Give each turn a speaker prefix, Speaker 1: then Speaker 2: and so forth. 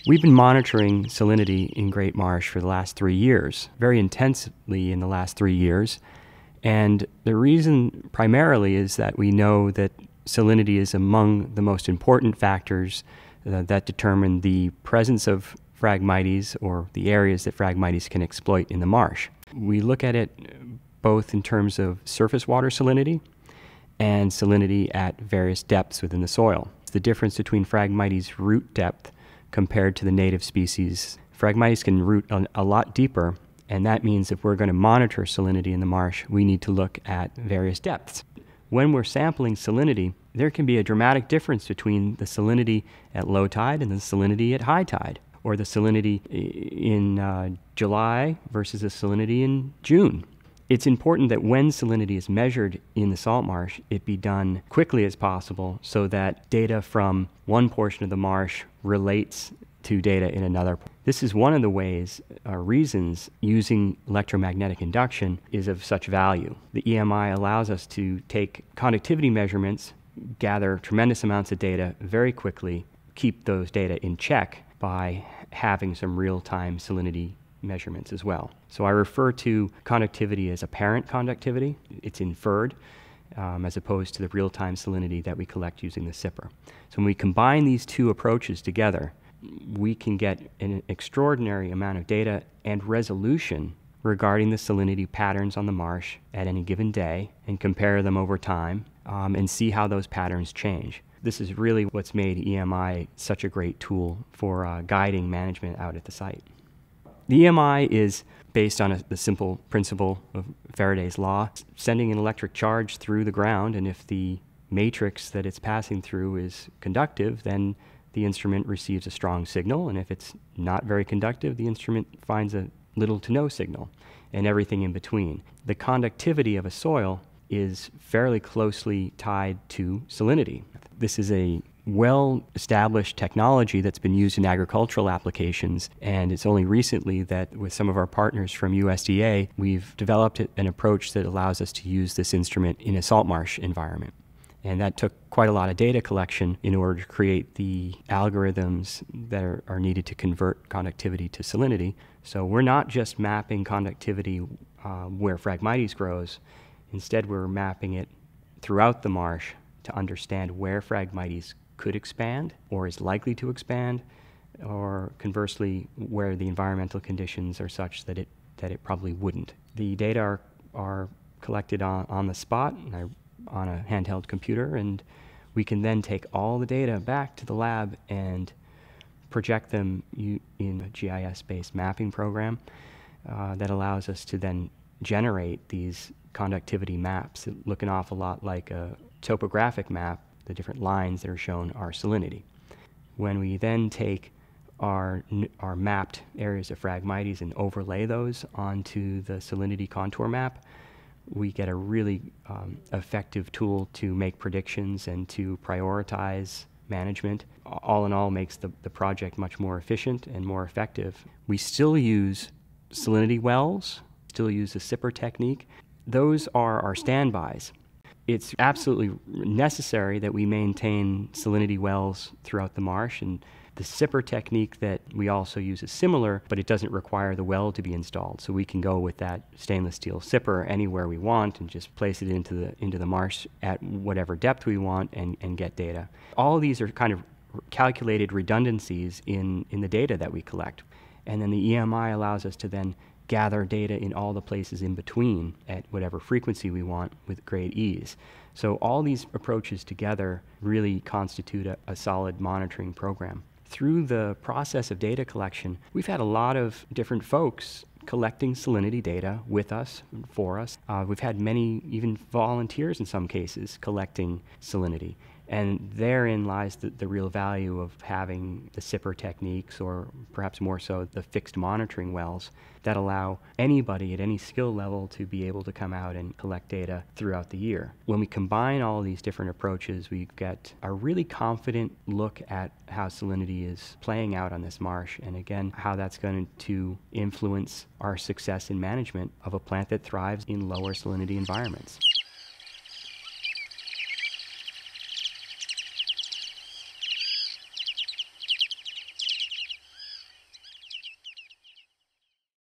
Speaker 1: We've been monitoring salinity in Great Marsh for the last 3 years, very intensely in the last 3 years. And the reason primarily is that we know that salinity is among the most important factors that determine the presence of Phragmites or the areas that Phragmites can exploit in the marsh. We look at it both in terms of surface water salinity and salinity at various depths within the soil. The difference between Phragmites' root depth compared to the native species. Phragmites can root a lot deeper, and that means if we're going to monitor salinity in the marsh, we need to look at various depths. When we're sampling salinity, there can be a dramatic difference between the salinity at low tide and the salinity at high tide, or the salinity in July versus the salinity in June. It's important that when salinity is measured in the salt marsh, it be done quickly as possible so that data from one portion of the marsh relates to data in another. This is one of the ways, reasons using electromagnetic induction is of such value. The EMI allows us to take conductivity measurements, gather tremendous amounts of data very quickly, keep those data in check by having some real-time salinity measurements as well. So I refer to conductivity as apparent conductivity. It's inferred as opposed to the real-time salinity that we collect using the sipper. So when we combine these two approaches together, we can get an extraordinary amount of data and resolution regarding the salinity patterns on the marsh at any given day and compare them over time and see how those patterns change. This is really what's made EMI such a great tool for guiding management out at the site. The EMI is based on the simple principle of Faraday's law, sending an electric charge through the ground, and if the matrix that it's passing through is conductive, then the instrument receives a strong signal, and if it's not very conductive, the instrument finds a little to no signal, and everything in between. The conductivity of a soil is fairly closely tied to salinity. This is a well-established technology that's been used in agricultural applications, and it's only recently that with some of our partners from USDA, we've developed an approach that allows us to use this instrument in a salt marsh environment. And that took quite a lot of data collection in order to create the algorithms that are needed to convert conductivity to salinity. So we're not just mapping conductivity where Phragmites grows. Instead, we're mapping it throughout the marsh to understand where Phragmites could expand or is likely to expand, or conversely, where the environmental conditions are such that it probably wouldn't. The data are collected on the spot on a handheld computer, and we can then take all the data back to the lab and project them in a GIS-based mapping program that allows us to then generate these conductivity maps that look an awful lot like a topographic map. The different lines that are shown are salinity. When we then take our mapped areas of Phragmites and overlay those onto the salinity contour map, we get a really effective tool to make predictions and to prioritize management. All in all, makes the project much more efficient and more effective. We still use salinity wells, still use the sipper technique. Those are our standbys. It's absolutely necessary that we maintain salinity wells throughout the marsh, and the sipper technique that we also use is similar, but it doesn't require the well to be installed. So we can go with that stainless steel sipper anywhere we want and just place it into the marsh at whatever depth we want and get data. All of these are kind of calculated redundancies in the data that we collect. And then the EMI allows us to then gather data in all the places in between at whatever frequency we want with great ease. So all these approaches together really constitute a solid monitoring program. Through the process of data collection, we've had a lot of different folks collecting salinity data with us, for us. We've had many, even volunteers in some cases, collecting salinity. And therein lies the real value of having the sipper techniques, or perhaps more so the fixed monitoring wells, that allow anybody at any skill level to be able to come out and collect data throughout the year. When we combine all these different approaches, we get a really confident look at how salinity is playing out on this marsh, and again, how that's going to influence our success in management of a plant that thrives in lower salinity environments.